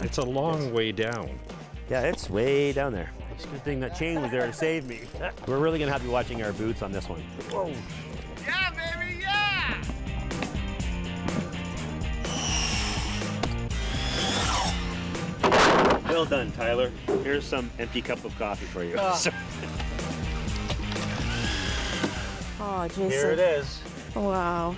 It's a long way down. Yeah, it's way down there. It's a good thing that chain was there to save me. We're really gonna have you watching our boots on this one. Whoa. Yeah, baby, yeah! Well done, Tyler. Here's some empty cup of coffee for you. Oh, Jason. Here it is. Wow.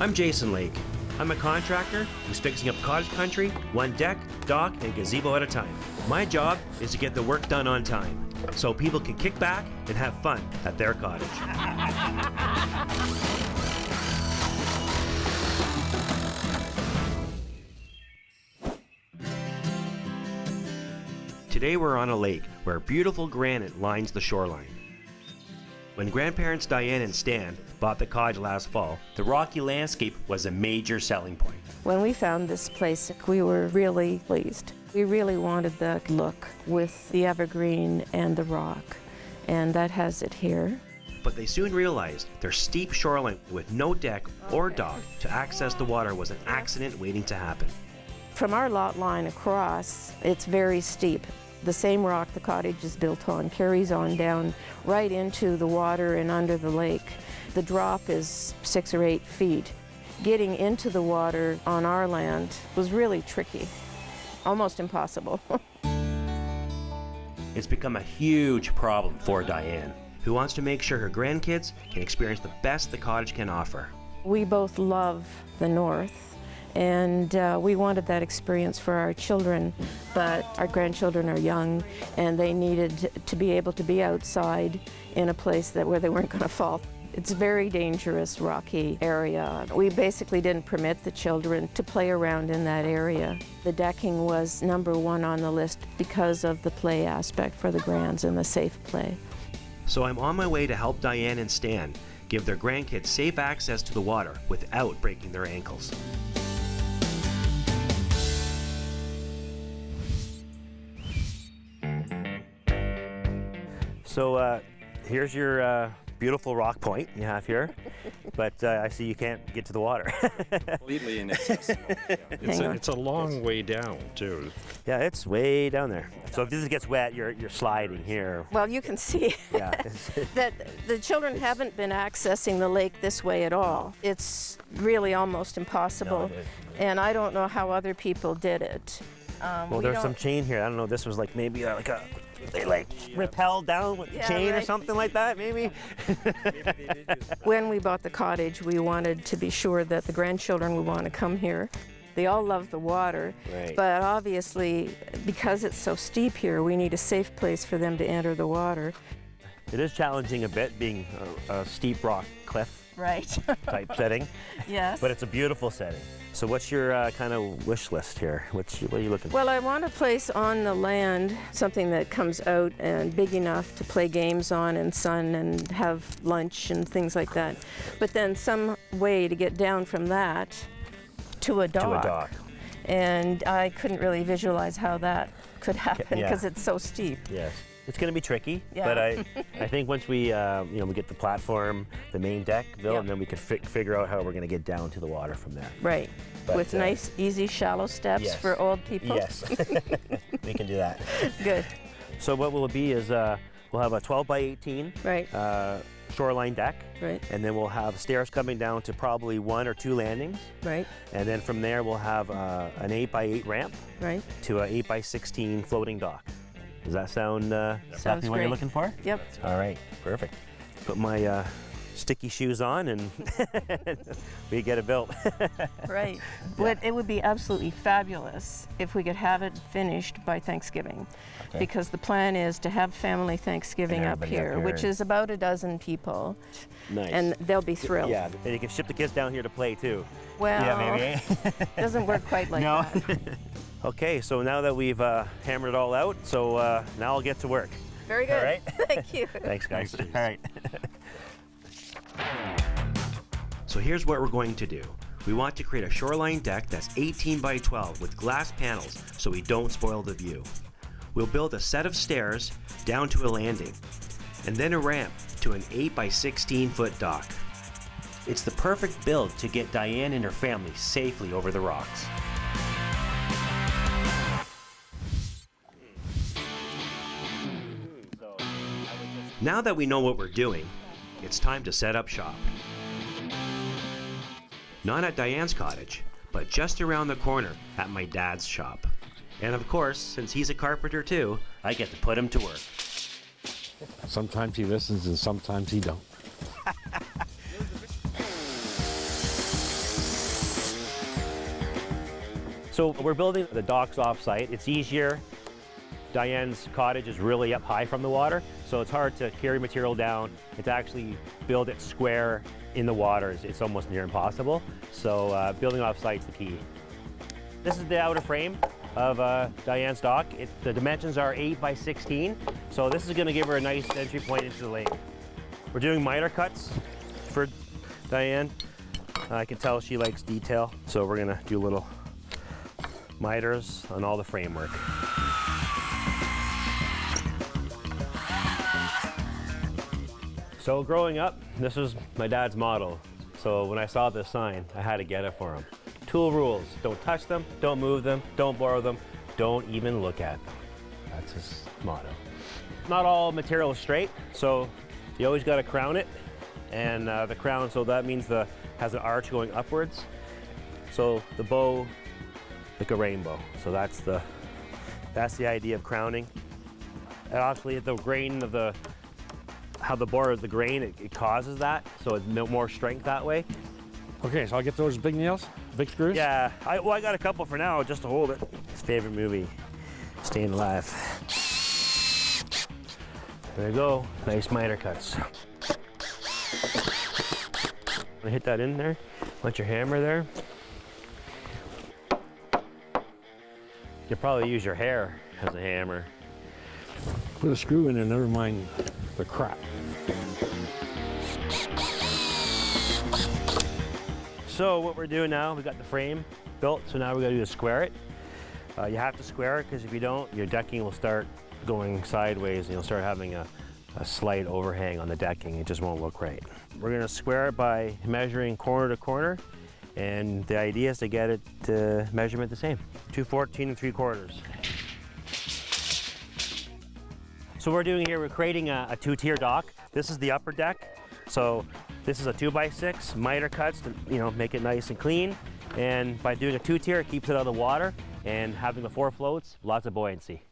I'm Jason Lake. I'm a contractor who's fixing up cottage country, one deck, dock, and gazebo at a time. My job is to get the work done on time, so people can kick back and have fun at their cottage. Today we're on a lake where beautiful granite lines the shoreline. When grandparents Diane and Stan bought the cottage last fall, the rocky landscape was a major selling point. When we found this place, we were really pleased. We really wanted the look with the evergreen and the rock, and that has it here. But they soon realized their steep shoreline with no deck or dock to access the water was an accident waiting to happen. From our lot line across, it's very steep. The same rock the cottage is built on carries on down right into the water and under the lake. The drop is 6 or 8 feet. Getting into the water on our land was really tricky, almost impossible. It's become a huge problem for Diane, who wants to make sure her grandkids can experience the best the cottage can offer. We both love the north, and we wanted that experience for our children, but our grandchildren are young and they needed to be able to be outside in a place where they weren't going to fall. It's a very dangerous, rocky area. We basically didn't permit the children to play around in that area. The decking was #1 on the list because of the play aspect for the grands and the safe play. So I'm on my way to help Diane and Stan give their grandkids safe access to the water without breaking their ankles. So here's your beautiful rock point you have here, but I see you can't get to the water. Completely inaccessible. It's a long way down, too. Yeah, it's way down there. So if this gets wet, you're sliding here. Well, you can see Yeah. that the children haven't been accessing the lake this way at all. It's really almost impossible, No, it is. and I don't know how other people did it. Well, there's some chain here. I don't know. This was like maybe they rappelled down with the chain or right. something like that, maybe. When we bought the cottage, we wanted to be sure that the grandchildren would want to come here. They all love the water, Right. but obviously, because it's so steep here, we need a safe place for them to enter the water. It is challenging a bit, being a steep rock cliff Right. type setting, Yes. but it's a beautiful setting. So what's your kind of wish list here? What are you looking for? Well, I want a place on the land, something that comes out and big enough to play games on and sun and have lunch and things like that. But then some way to get down from that to a dock. To a dock. And I couldn't really visualize how that could happen Yeah. because it's so steep. Yes. It's going to be tricky, Yeah. but I think once we we get the platform, the main deck built, Yep. and then we can figure out how we're going to get down to the water from there. Right. But, With nice, easy, shallow steps yes. for old people. Yes, we can do that. Good. So what will it be is we'll have a 12 by 18 Right. shoreline deck, Right. and then we'll have stairs coming down to probably 1 or 2 landings, Right. and then from there we'll have an 8 by 8 ramp Right. to an 8 by 16 floating dock. Does that sound exactly what great. you're looking for? Yep. All right, perfect. Put my sticky shoes on and we get it built. Right. It would be absolutely fabulous if we could have it finished by Thanksgiving, Okay. because the plan is to have family Thanksgiving And up everybody up here, here. which is about a dozen people, Nice. and they'll be thrilled. Yeah, and you can ship the kids down here to play too. Well, Yeah, maybe. doesn't work quite like No. that. Okay, so now that we've hammered it all out, so now I'll get to work. Very good. All right. Thank you. Thanks, guys. Thanks, All right. So here's what we're going to do. We want to create a shoreline deck that's 18 by 12 with glass panels so we don't spoil the view. We'll build a set of stairs down to a landing, and then a ramp to an 8 by 16 foot dock. It's the perfect build to get Diane and her family safely over the rocks. Now that we know what we're doing, it's time to set up shop. Not at Diane's cottage, but just around the corner at my dad's shop. And of course, since he's a carpenter too, I get to put him to work. Sometimes he listens and sometimes he don't. So we're building the docks off-site. It's easier. Diane's cottage is really up high from the water, so it's hard to carry material down and to actually build it square in the water. It's almost near impossible. So building off-site is the key. This is the outer frame of Diane's dock. The dimensions are 8 by 16, so this is going to give her a nice entry point into the lake. We're doing miter cuts for Diane. I can tell she likes detail, so we're going to do little miters on all the framework. So growing up, this was my dad's motto. So when I saw this sign, I had to get it for him. Tool rules: don't touch them, don't move them, don't borrow them, don't even look at them. That's his motto. Not all material is straight, so you always got to crown it. And the crown, so that means has an arch going upwards. So the bow, like a rainbow. So that's the idea of crowning. And actually, the grain of how the bore of the grain, it causes that, so it's more strength that way. Okay, so I'll get those big nails, big screws? Yeah, I got a couple for now just to hold it. His favorite movie, Staying Alive. There you go, nice miter cuts. Hit that in there, want your hammer there. You'll probably use your hair as a hammer. Put a screw in there, never mind the crap. So what we're doing now, we got the frame built, so now we got to do is square it. You have to square it because if you don't, your decking will start going sideways and you'll start having a slight overhang on the decking. It just won't look right. We're going to square it by measuring corner to corner, and the idea is to get it to measurement the same. 214 3/4. So we're doing here, we're creating a two-tier dock. This is the upper deck. So this is a 2x6, miter cuts to make it nice and clean. And by doing a two-tier, it keeps it out of the water, and having the 4 floats, lots of buoyancy.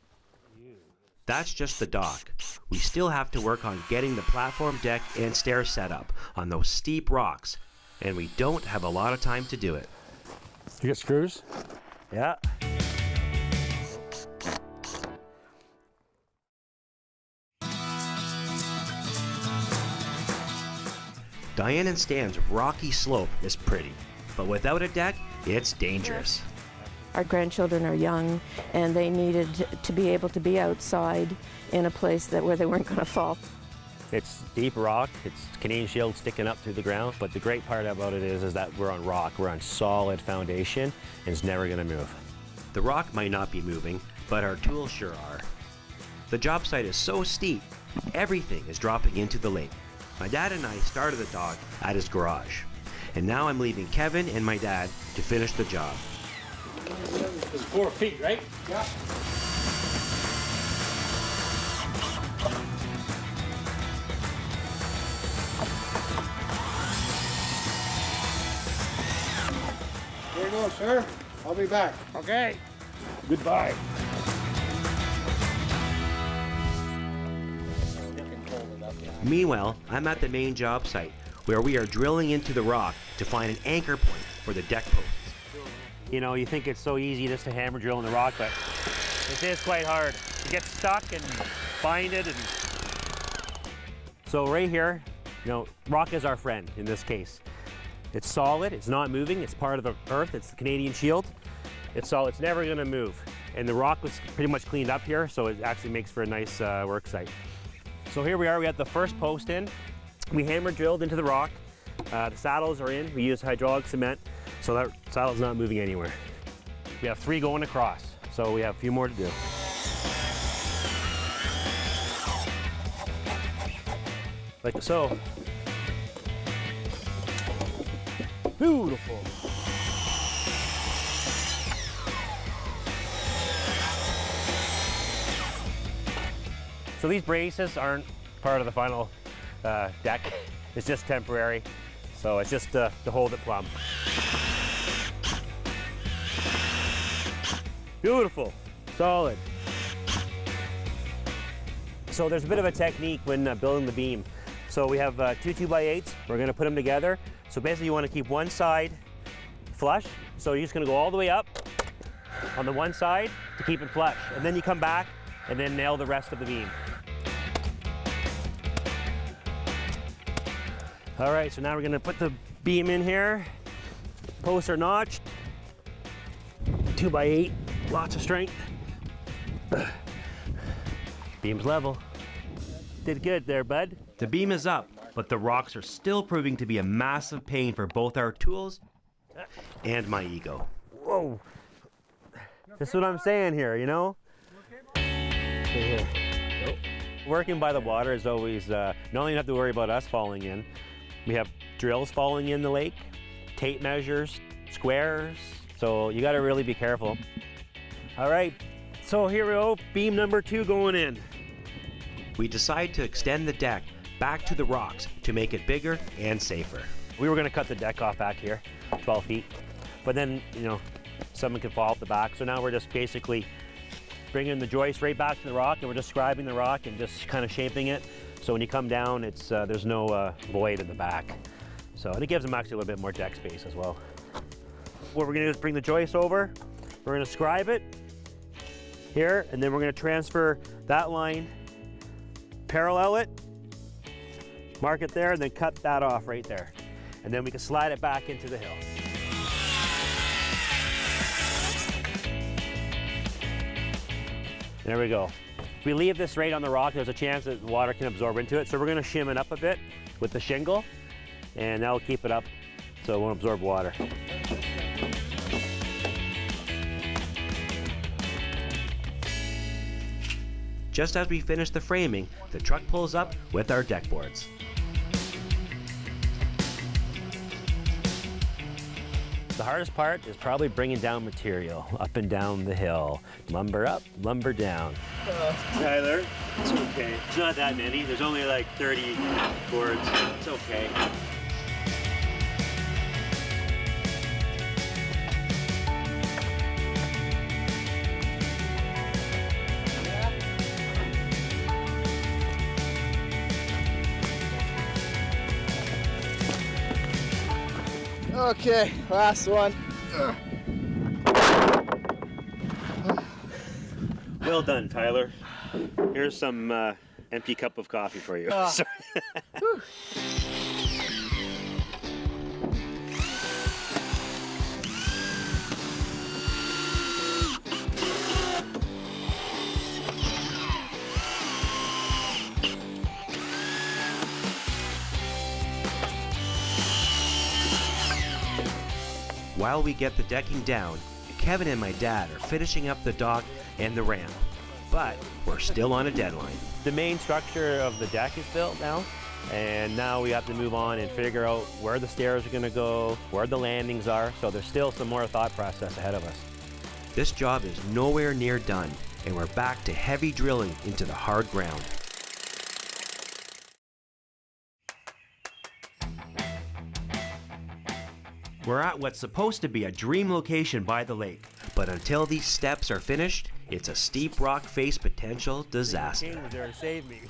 That's just the dock. We still have to work on getting the platform deck and stairs set up on those steep rocks, and we don't have a lot of time to do it. You get screws? Yeah. Diane and Stan's rocky slope is pretty, but without a deck, it's dangerous. Our grandchildren are young, and they needed to be able to be outside in a place where they weren't going to fall. It's deep rock, it's Canadian shield sticking up through the ground, but the great part about it is that we're on rock, we're on solid foundation, and it's never going to move. The rock might not be moving, but our tools sure are. The job site is so steep, everything is dropping into the lake. My dad and I started the dock at his garage, and now I'm leaving Kevin and my dad to finish the job. It's 4 feet, right? Yeah. There you go, sir. I'll be back. Okay. Goodbye. Meanwhile, I'm at the main job site, where we are drilling into the rock to find an anchor point for the deck posts. You think it's so easy just to hammer drill in the rock, but this is quite hard. You get stuck and find it. And so right here, rock is our friend in this case. It's solid, it's not moving, it's part of the earth, it's the Canadian shield. It's solid, it's never gonna move. And the rock was pretty much cleaned up here, so it actually makes for a nice work site. So here we are, we have the first post in. We hammer drilled into the rock. The saddles are in, we use hydraulic cement, so that saddle's not moving anywhere. We have 3 going across, so we have a few more to do. Like so. Beautiful. So these braces aren't part of the final deck. It's just temporary. So it's just to hold it plumb. Beautiful, solid. So there's a bit of a technique when building the beam. So we have two 2x8s. We're gonna put them together. So basically you wanna keep one side flush. So you're just gonna go all the way up on the one side to keep it flush. And then you come back and then nail the rest of the beam. All right, so now we're gonna put the beam in here. Posts are notched. 2x8, lots of strength. Beam's level. Did good there, bud. The beam is up, but the rocks are still proving to be a massive pain for both our tools and my ego. Whoa. That's what I'm saying here, you know? Working by the water is always, not only you have to worry about us falling in, we have drills falling in the lake, tape measures, squares, so you gotta really be careful. All right, so here we go, beam number 2 going in. We decide to extend the deck back to the rocks to make it bigger and safer. We were gonna cut the deck off back here, 12 feet, but then, you know, someone could fall off the back, so now we're just basically bringing the joist right back to the rock, and we're just scribing the rock and just kind of shaping it. So when you come down, it's there's no void in the back. So, and it gives them actually a little bit more deck space as well. What we're gonna do is bring the joist over, we're gonna scribe it here, and then we're gonna transfer that line, parallel it, mark it there, and then cut that off right there. And then we can slide it back into the hill. There we go. If we leave this right on the rock, there's a chance that the water can absorb into it. So we're gonna shim it up a bit with the shingle, and that'll keep it up so it won't absorb water. Just as we finish the framing, the truck pulls up with our deck boards. The hardest part is probably bringing down material up and down the hill. Lumber up, lumber down. Tyler, it's okay. It's not that many. There's only like 30 boards. It's okay. Okay, last one. Well done, Tyler. Here's some empty cup of coffee for you. Sorry. While we get the decking down, Kevin and my dad are finishing up the dock and the ramp, but we're still on a deadline. The main structure of the deck is built now, and now we have to move on and figure out where the stairs are going to go, where the landings are, so there's still some more thought process ahead of us. This job is nowhere near done, and we're back to heavy drilling into the hard ground. We're at what's supposed to be a dream location by the lake, but until these steps are finished, it's a steep rock face potential disaster. King was there to save me.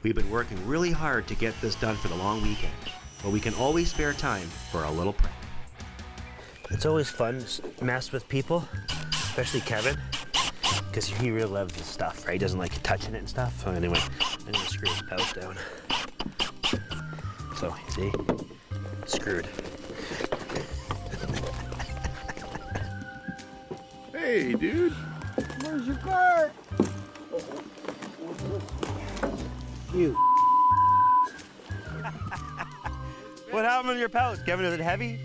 We've been working really hard to get this done for the long weekend, but we can always spare time for a little prep. It's always fun to mess with people, especially Kevin, because he really loves this stuff, right? He doesn't like touching it and stuff. So anyway, I'm gonna screw his pouch down. So, see? Screwed. Hey, dude. Where's your car? You. What happened to your pouch, Kevin? Is it heavy?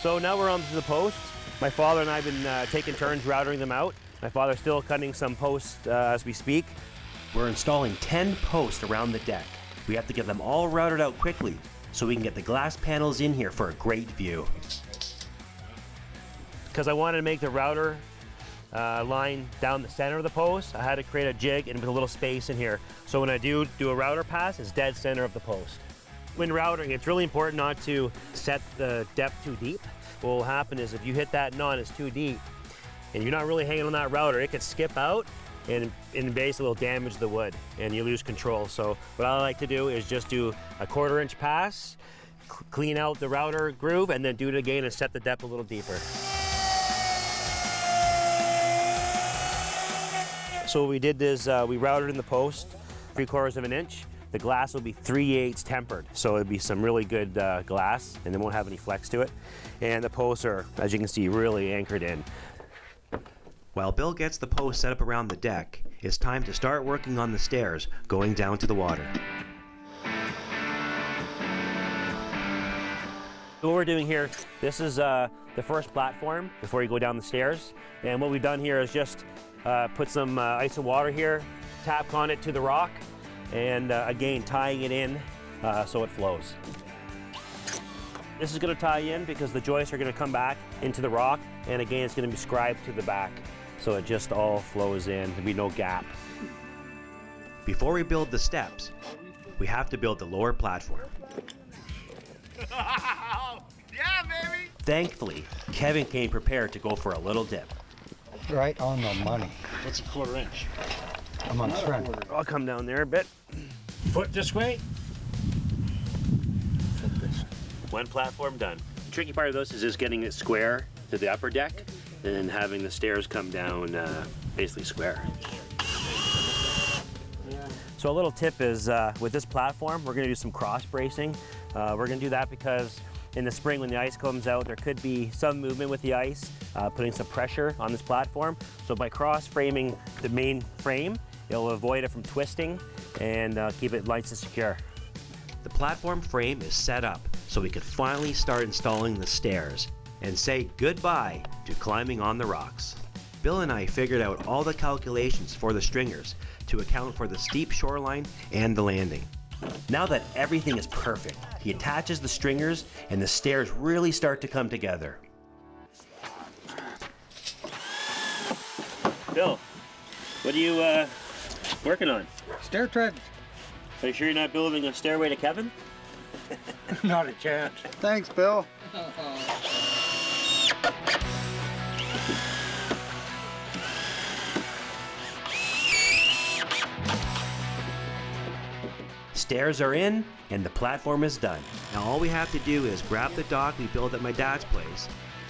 So now we're on to the posts. My father and I have been taking turns routing them out. My father's still cutting some posts as we speak. We're installing 10 posts around the deck. We have to get them all routed out quickly so we can get the glass panels in here for a great view. Because I wanted to make the router line down the center of the post, I had to create a jig and with a little space in here. So when I do a router pass, it's dead center of the post. When routing, it's really important not to set the depth too deep. What will happen is if you hit that knot, it's too deep, and you're not really hanging on that router, it could skip out and basically will damage the wood and you lose control. So what I like to do is just do a 1/4 inch pass, clean out the router groove, and then do it again and set the depth a little deeper. So what we did is we routed in the post 3/4 of an inch. The glass will be 3/8 tempered, so it'll be some really good glass, and it won't have any flex to it. And the posts are, as you can see, really anchored in. While Bill gets the post set up around the deck, it's time to start working on the stairs going down to the water. What we're doing here, this is the first platform before you go down the stairs. And what we've done here is just put some ice and water here, tap on it to the rock, and again, tying it in so it flows. This is going to tie in because the joists are going to come back into the rock, and again, it's going to be scribed to the back, so it just all flows in. There'll be no gap. Before we build the steps, we have to build the lower platform. Yeah, baby! Thankfully, Kevin came prepared to go for a little dip. Right on the money. What's a 1/4 inch? I'm on trend. I'll come down there a bit. Foot this way? One platform done. The tricky part of this is just getting it square to the upper deck and then having the stairs come down basically square. So a little tip is with this platform, we're gonna do some cross bracing. We're gonna do that because in the spring when the ice comes out, there could be some movement with the ice, putting some pressure on this platform. So by cross framing the main frame, it'll avoid it from twisting and keep it nice and secure. The platform frame is set up so we can finally start installing the stairs and say goodbye to climbing on the rocks. Bill and I figured out all the calculations for the stringers to account for the steep shoreline and the landing. Now that everything is perfect, he attaches the stringers and the stairs really start to come together. Bill, what are you working on? Stair tread. Are you sure you're not building a stairway to Kevin? Not a chance. Thanks, Bill. Stairs are in and the platform is done. Now all we have to do is grab the dock we built at my dad's place,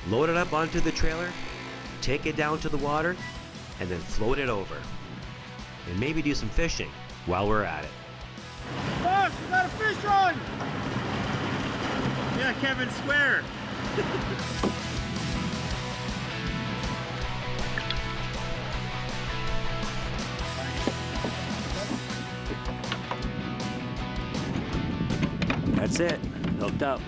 load it up onto the trailer, take it down to the water, and then float it over. And maybe do some fishing while we're at it. Boss, we got a fish on! Yeah, Kevin, swear! That's it, hooked up.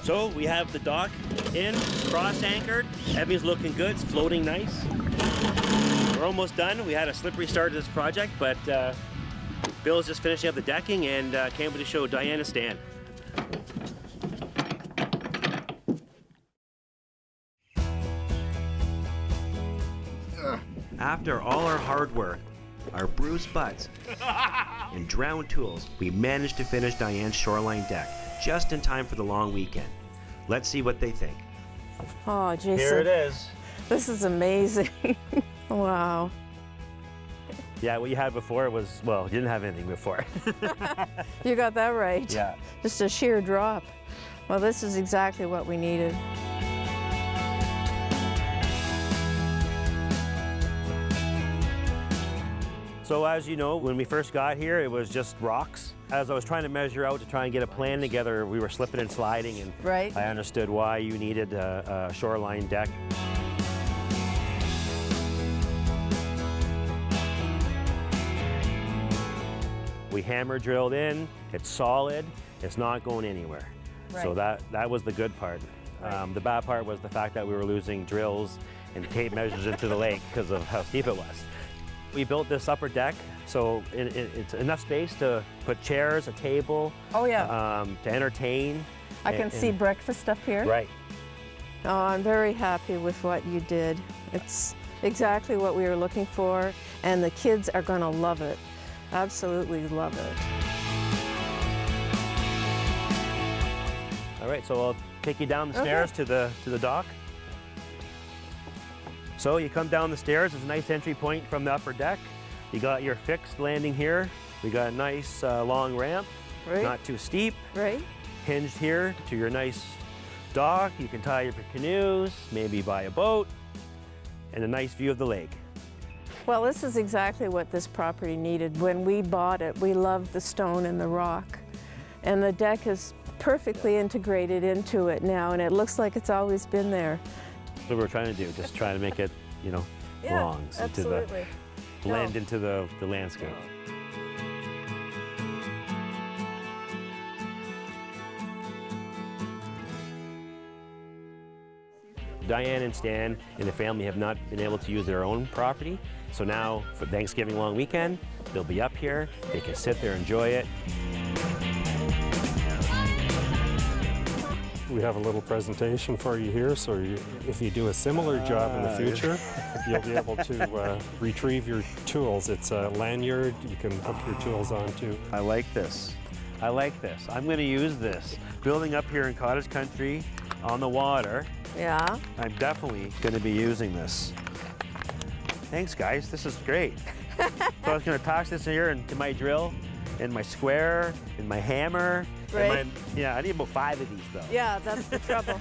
So we have the dock in, cross anchored, everything's looking good, it's floating nice. We're almost done. We had a slippery start to this project, but Bill's just finishing up the decking and can't wait to show Diane a stand. After all our hard work, our bruised butts, and drowned tools, we managed to finish Diane's shoreline deck just in time for the long weekend. Let's see what they think. Oh, Jason. Here it is. This is amazing. Wow. Yeah, what you had before was, well, you didn't have anything before. You got that right. Yeah. Just a sheer drop. Well, this is exactly what we needed. So as you know, when we first got here, it was just rocks. As I was trying to measure out to try and get a plan together, we were slipping and sliding, and Right. I understood why you needed a shoreline deck. We hammer drilled in, it's solid, it's not going anywhere. So Right. that was the good part. The bad part was the fact that we were losing drills and tape measures into the lake because of how steep it was. We built this upper deck, so it's enough space to put chairs, a table, Oh, yeah. to entertain. I can see breakfast up here. Right. Oh, I'm very happy with what you did. It's exactly what we were looking for, and the kids are going to love it. Absolutely love it. All right, so I'll take you down the stairs to the dock. So you come down the stairs, there's a nice entry point from the upper deck. You got your fixed landing here. We got a nice long ramp, Right. not too steep. Right? Hinged here to your nice dock. You can tie your canoes, maybe buy a boat, and a nice view of the lake. Well, this is exactly what this property needed. When we bought it, we loved the stone and the rock. And the deck is perfectly integrated into it now, and it looks like it's always been there. That's what we're trying to do, just try to make it, you know, belongs absolutely. blend into the landscape. Diane and Stan and the family have not been able to use their own property, so now for Thanksgiving long weekend, they'll be up here, they can sit there, enjoy it. We have a little presentation for you here, so if you do a similar job in the future, you'll be able to retrieve your tools. It's a lanyard you can hook your tools onto. I like this. I like this. I'm going to use this. Building up here in cottage country on the water, Yeah. I'm definitely going to be using this. Thanks, guys. This is great. So I was going to toss this here into my drill, and my square, and my hammer. Right. And yeah, I need about 5 of these, though. Yeah, that's the trouble.